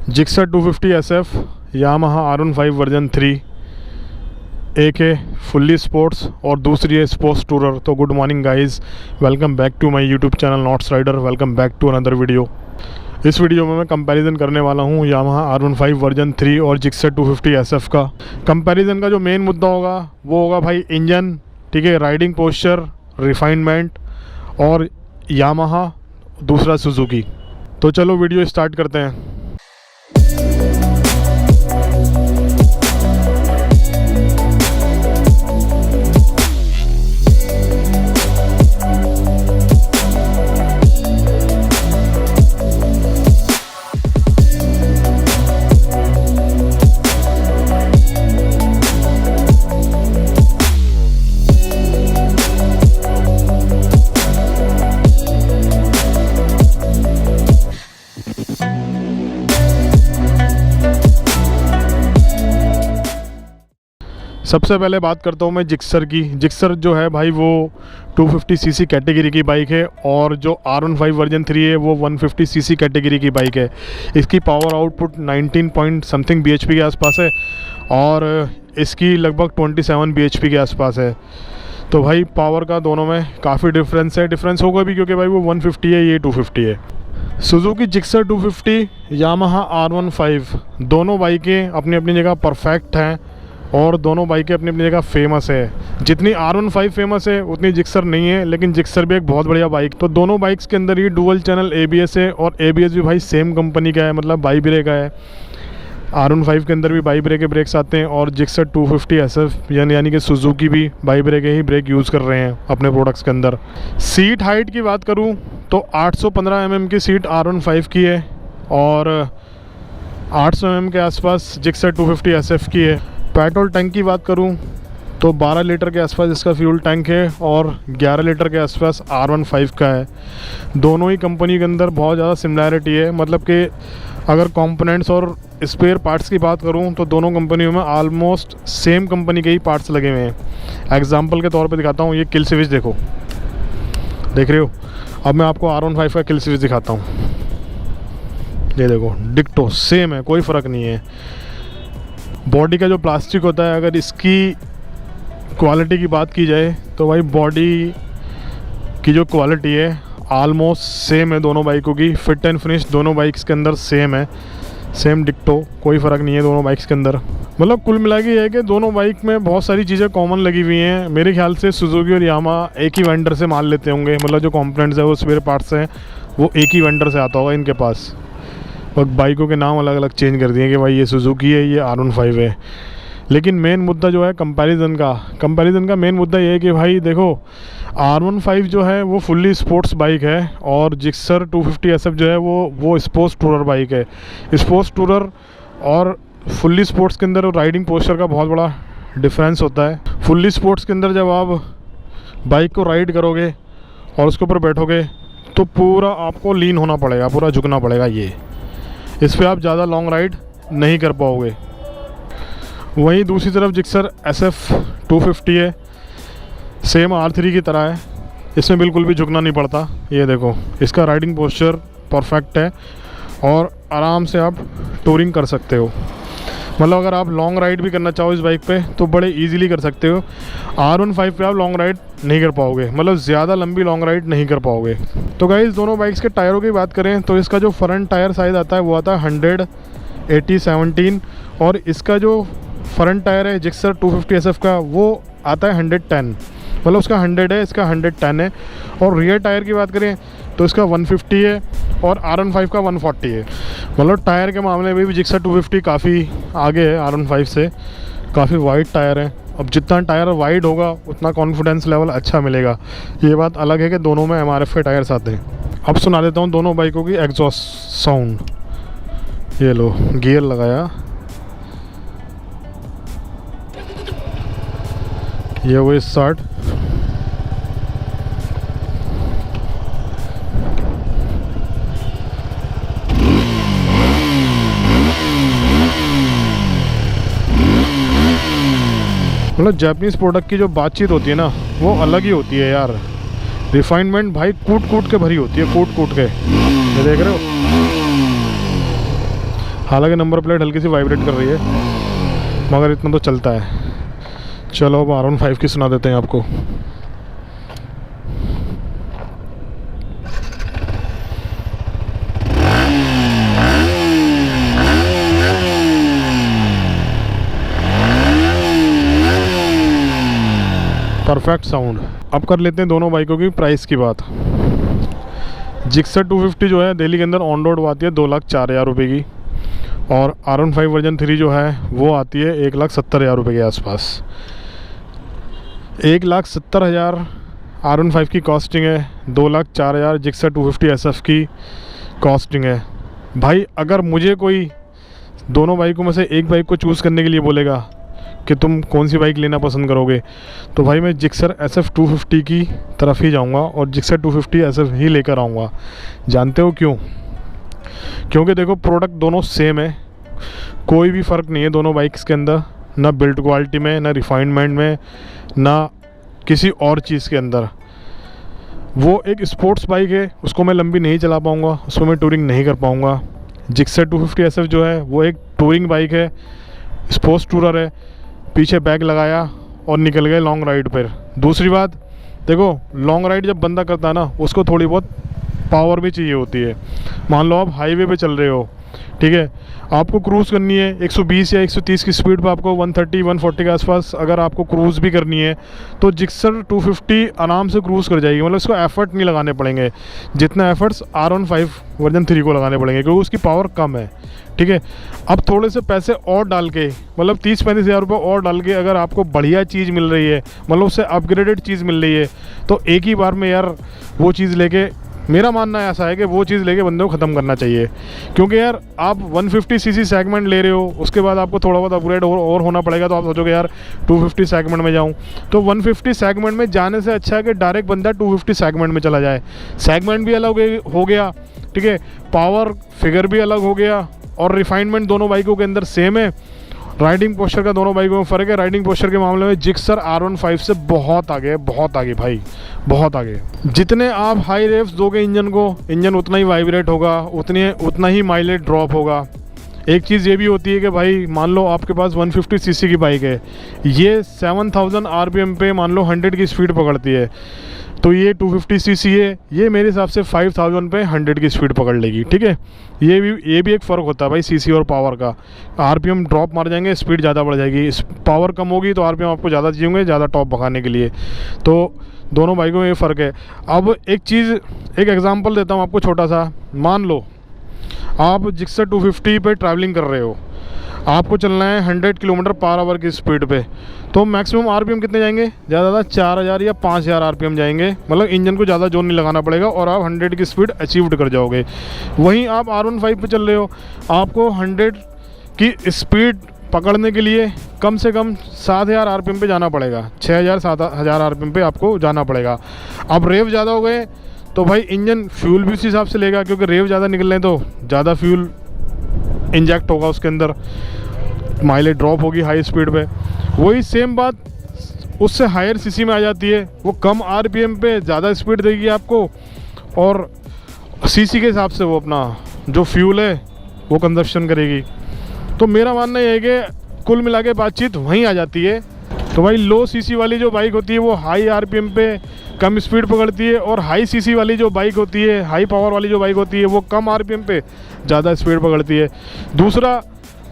Gixxer 250 SF, Yamaha R15 version 3, एक है fully sports और दूसरी है स्पोर्ट्स टूरर। तो good morning guys, welcome back to my YouTube channel Knots Rider. Welcome back to another video. इस video में मैं कंपैरिजन करने वाला हूँ यामाहा R15 वर्जन 3 और जिक्सर 250 SF का। कंपैरिजन का जो मेन मुद्दा होगा वो होगा भाई इंजन, ठीक है, राइडिंग पोस्चर, रिफाइनमेंट और यामाहा दूसरा सुजुकी। तो चलो वीडियो स्टार्ट करते हैं। सबसे पहले बात करता हूँ मैं जिक्सर की। जिक्सर जो है भाई वो 250 सीसी कैटेगरी की बाइक है और जो R15 वर्जन 3 है वो 150 सीसी कैटेगरी की बाइक है। इसकी power output 19 point something bhp के आसपास है और इसकी लगभग 27 bhp के आसपास है। तो भाई पावर का दोनों में काफ़ी डिफरेंस है। डिफरेंस होगा भी क्योंकि भाई वो 150 है, ये 250 है। सुजुकी जिक्सर 250, यामाहा R15, दोनों बाइकें अपनी अपनी जगह परफेक्ट हैं और दोनों बाइकें अपनी अपनी जगह फेमस है। जितनी R15 फेमस है उतनी जिक्सर नहीं है, लेकिन जिक्सर भी एक बहुत बढ़िया बाइक। तो दोनों बाइक्स के अंदर ही डुअल चैनल ABS है और ABS भी भाई सेम कंपनी का है, मतलब बाई ब्रेक का है। R15 के अंदर भी बाई ब्रेक के ब्रेक्स आते हैं और जिक्सर 250 SF यानी कि सुजुकी भी बाई ब्रेक ही ब्रेक यूज़ कर रहे हैं अपने प्रोडक्ट्स के अंदर। सीट हाइट की बात करूँ तो 815 mm की सीट R15 की है और 800 mm के आसपास जिक्सर 250 SF की है। पेट्रोल टैंक की बात करूं तो 12 लीटर के आसपास इसका फ्यूल टैंक है और 11 लीटर के आसपास R15 का है। दोनों ही कंपनी के अंदर बहुत ज़्यादा सिमिलैरिटी है, मतलब कि अगर कंपोनेंट्स और स्पेयर पार्ट्स की बात करूं तो दोनों कंपनियों में ऑलमोस्ट सेम कंपनी के ही पार्ट्स लगे हुए हैं। एग्जांपल के तौर पे दिखाता हूं, ये किल स्विच देखो, देख रहे हो। अब मैं आपको R15 का किल स्विच दिखाता हूँ, ये देखो, डिक्टो सेम है, कोई फ़र्क नहीं है। बॉडी का जो प्लास्टिक होता है, अगर इसकी क्वालिटी की बात की जाए तो भाई बॉडी की जो क्वालिटी है आलमोस्ट सेम है दोनों बाइकों की। फिट एंड फिनिश दोनों बाइक्स के अंदर सेम है, सेम डिक्टो, कोई फ़र्क नहीं है दोनों बाइक्स के अंदर। मतलब कुल मिला के ये है कि दोनों बाइक में बहुत सारी चीज़ें कॉमन लगी हुई हैं। मेरे ख्याल से सुजुकी और यामाहा एक ही वेंडर से माल लेते होंगे, मतलब जो कंपोनेंट्स है वो स्पेयर पार्ट्स हैं वो एक ही वेंडर से आता होगा इनके पास। और बाइकों के नाम अलग अलग चेंज कर दिए कि भाई ये सुजुकी है, ये R15 है। लेकिन मेन मुद्दा जो है कंपैरिजन का मेन मुद्दा ये है कि भाई देखो, R15 जो है वो फुल्ली स्पोर्ट्स बाइक है और जिक्सर 250 SF जो है वो स्पोर्ट्स टूरर बाइक है। स्पोर्ट्स टूरर और फुल्ली स्पोर्ट्स के अंदर राइडिंग पोस्चर का बहुत बड़ा डिफरेंस होता है। फुल्ली स्पोर्ट्स के अंदर जब आप बाइक को राइड करोगे और उसके ऊपर बैठोगे तो पूरा आपको लीन होना पड़ेगा, पूरा झुकना पड़ेगा। ये इस पर आप ज़्यादा लॉन्ग राइड नहीं कर पाओगे। वहीं दूसरी तरफ जिक्सर SF 250 है, सेम R3 की तरह है, इसमें बिल्कुल भी झुकना नहीं पड़ता। ये देखो, इसका राइडिंग पोस्चर परफेक्ट है और आराम से आप टूरिंग कर सकते हो। मतलब अगर आप लॉन्ग राइड भी करना चाहो इस बाइक पे तो बड़े इजीली कर सकते हो। R15 पे आप लॉन्ग राइड नहीं कर पाओगे, मतलब ज़्यादा लंबी लॉन्ग राइड नहीं कर पाओगे। तो गाइस दोनों बाइक्स के टायरों की बात करें तो इसका जो फ्रंट टायर साइज़ आता है वो आता है 100/80/17 और इसका जो फ्रंट टायर है जिक्सर 250 SF का वो आता है 110, मतलब उसका 100 है, इसका 110 है। और रियर टायर की बात करें तो इसका 150 है और R15 का 140 है। मतलब टायर के मामले में भी जिक्सर 250 काफ़ी आगे है R15 से, काफ़ी वाइड टायर है। अब जितना टायर वाइड होगा उतना कॉन्फिडेंस लेवल अच्छा मिलेगा। ये बात अलग है कि दोनों में MRF के टायर्स आते हैं। अब सुना देता हूँ दोनों बाइकों की एग्जॉस्ट साउंड। ये लो, गियर लगाया, ये वो स्टार्ट, मतलब जापानीज़ प्रोडक्ट की जो बातचीत होती है ना वो अलग ही होती है यार। रिफाइनमेंट भाई कूट कूट के भरी होती है, कूट कूट के। ये देख रहे हो, हालांकि नंबर प्लेट हल्की सी वाइब्रेट कर रही है, मगर इतना तो चलता है। चलो अब R15 की सुना देते हैं आपको। Perfect sound. अब कर लेते हैं दोनों बाइकों की प्राइस की बात। जिक्सर 250 जो है दिल्ली के अंदर ऑन रोड आती है 2,04,000 रुपये की, और R15 वर्जन 3 जो है वो आती है 1,70,000 रुपये के आसपास। 1,70,000 R15 की कॉस्टिंग है, 2,04,000 जिक्सर 250 SF की कॉस्टिंग है। भाई अगर मुझे कोई दोनों बाइकों में से एक बाइक को चूज़ करने के लिए बोलेगा कि तुम कौन सी बाइक लेना पसंद करोगे, तो भाई मैं जिक्सर SF 250 की तरफ ही जाऊंगा और जिक्सर 250 SF ही लेकर आऊँगा। जानते हो क्यों? क्योंकि देखो प्रोडक्ट दोनों सेम है, कोई भी फ़र्क नहीं है दोनों बाइक्स के अंदर, ना बिल्ड क्वालिटी में, ना रिफाइनमेंट में, ना किसी और चीज़ के अंदर। वो एक स्पोर्ट्स बाइक है, उसको मैं लंबी नहीं चला पाऊँगा, उसमें मैं टूरिंग नहीं कर पाऊँगा। जिक्सर 250 SF जो है वो एक टूरिंग बाइक है, स्पोर्ट्स टूरर है, पीछे बैग लगाया और निकल गए लॉन्ग राइड पर। दूसरी बात देखो, लॉन्ग राइड जब बंदा करता है ना, उसको थोड़ी बहुत पावर भी चाहिए होती है। मान लो आप हाईवे पे चल रहे हो, ठीक है, आपको क्रूज़ करनी है 120 या 130 की स्पीड पे, आपको 130-140 के आसपास अगर आपको क्रूज़ भी करनी है तो जिक्सर 250 आराम से क्रूज़ कर जाएगी। मतलब इसको एफ़र्ट नहीं लगाने पड़ेंगे जितना एफ़र्ट्स R15 वर्जन 3 को लगाने पड़ेंगे, क्योंकि उसकी पावर कम है। ठीक है, अब थोड़े से पैसे और डाल के, मतलब 30-35 हज़ार रुपये और डाल के अगर आपको बढ़िया चीज़ मिल रही है, मतलब उससे अपग्रेडेड चीज़ मिल रही है, तो एक ही बार में यार वो चीज़ लेके, मेरा मानना ऐसा है कि वो चीज़ लेके बंदे को ख़त्म करना चाहिए। क्योंकि यार आप 150 सीसी सेगमेंट ले रहे हो, उसके बाद आपको थोड़ा बहुत अपग्रेड और होना पड़ेगा, तो आप सोचोगे यार 250 सेगमेंट में जाऊं, तो 150 सेगमेंट में जाने से अच्छा है कि डायरेक्ट बंदा 250 सेगमेंट में चला जाए। सेगमेंट भी अलग हो गया, ठीक है, पावर फिगर भी अलग हो गया, और रिफाइनमेंट दोनों बाइकों के अंदर सेम है। राइडिंग पोस्चर का दोनों बाइकों में फ़र्क है। राइडिंग पोस्चर के मामले में जिक्सर R15 से बहुत आगे, बहुत आगे भाई, बहुत आगे। जितने आप हाई रेव्स दोगे इंजन को, इंजन उतना ही वाइब्रेट होगा, उतना ही माइलेज ड्रॉप होगा। एक चीज़ ये भी होती है कि भाई मान लो आपके पास 150 सीसी की बाइक है, ये 7000 RPM पे मान लो 100 की स्पीड पकड़ती है, तो ये 250 सीसी है, ये मेरे हिसाब से 5000 पे 100 की स्पीड पकड़ लेगी। ठीक है, ये भी एक फ़र्क होता है भाई सीसी और पावर का। आरपीएम ड्रॉप मार जाएंगे, स्पीड ज़्यादा बढ़ जाएगी, पावर कम होगी तो आरपीएम आपको ज़्यादा चाहिए होंगे ज़्यादा टॉप भगाने के लिए। तो दोनों बाइकों में ये फ़र्क है। अब एक एग्जांपल देता हूँ आपको छोटा सा। मान लो आप जिक्सर 250 पे ट्रैवलिंग कर रहे हो, आपको चलना है 100 किलोमीटर पर आवर की स्पीड पे, तो मैक्सिमम आरपीएम कितने जाएंगे? ज़्यादा 4000 या 5000 आरपीएम जाएंगे। मतलब इंजन को ज़्यादा जोर नहीं लगाना पड़ेगा और आप 100 की स्पीड अचीव्ड कर जाओगे। वहीं आप R15 पे चल रहे हो, आपको 100 की स्पीड पकड़ने के लिए कम से कम 7000 आरपीएम पे जाना पड़ेगा, 6000-7000 आरपीएम पे आपको जाना पड़ेगा। अब रेव ज़्यादा हो गए तो भाई इंजन फ्यूल भी उस हिसाब से लेगा, क्योंकि रेव ज़्यादा निकल रहे हैं तो ज़्यादा फ्यूल इंजेक्ट होगा उसके अंदर, माइलेज ड्रॉप होगी हाई स्पीड पे। वही सेम बात उससे हायर सीसी में आ जाती है, वो कम आरपीएम पे ज़्यादा स्पीड देगी आपको, और सीसी के हिसाब से वो अपना जो फ्यूल है वो कंजप्शन करेगी। तो मेरा मानना ये है कि कुल मिला के बातचीत वहीं आ जाती है। तो भाई लो सीसी वाली जो बाइक होती है वो हाई आरपीएम पे कम स्पीड पकड़ती है, और हाई सीसी वाली जो बाइक होती है, हाई पावर वाली जो बाइक होती है, वो कम आरपीएम पे ज़्यादा स्पीड पकड़ती है। दूसरा,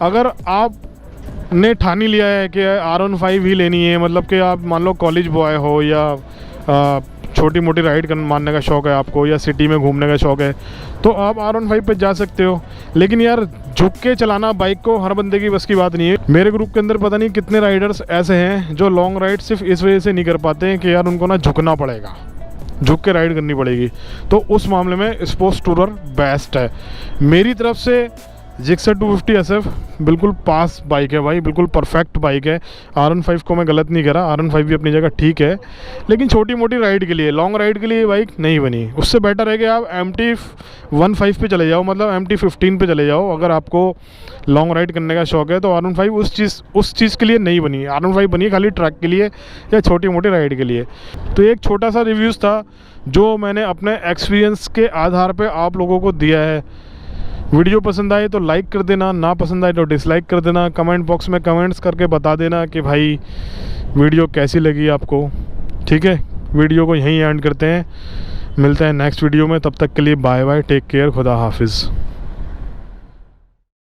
अगर आपने ठानी लिया है कि R15 ही लेनी है, मतलब कि आप मान लो कॉलेज बॉय हो या छोटी मोटी राइड मारने का शौक़ है आपको, या सिटी में घूमने का शौक़ है, तो आप R15 पे जा सकते हो। लेकिन यार झुक के चलाना बाइक को हर बंदे की बस की बात नहीं है। मेरे ग्रुप के अंदर पता नहीं कितने राइडर्स ऐसे हैं जो लॉन्ग राइड सिर्फ इस वजह से नहीं कर पाते हैं कि यार उनको ना झुकना पड़ेगा, झुक के राइड करनी पड़ेगी। तो उस मामले में स्पोर्ट्स टूरर बेस्ट है। मेरी तरफ से जिक्सर 250 SF बिल्कुल पास बाइक है भाई, बिल्कुल परफेक्ट बाइक है। R15 को मैं गलत नहीं कह रहा, R15 भी अपनी जगह ठीक है, लेकिन छोटी मोटी राइड के लिए, लॉन्ग राइड के लिए बाइक नहीं बनी। उससे बेटर है कि आप MT-15 पे चले जाओ, मतलब MT-15 पे चले जाओ। अगर आपको लॉन्ग राइड करने का शौक़ है तो R15 उस चीज़ के लिए नहीं बनी। R15 बनी खाली ट्रैक के लिए या छोटी मोटी राइड के लिए। तो एक छोटा सा रिव्यूज़ था जो मैंने अपने एक्सपीरियंस के आधार पर आप लोगों को दिया है। वीडियो पसंद आए तो लाइक कर देना, ना पसंद आए तो डिसलाइक कर देना। कमेंट बॉक्स में कमेंट्स करके बता देना कि भाई वीडियो कैसी लगी आपको। ठीक है, वीडियो को यहीं एंड करते हैं, मिलते हैं नेक्स्ट वीडियो में। तब तक के लिए बाय बाय, टेक केयर, खुदा हाफिज़।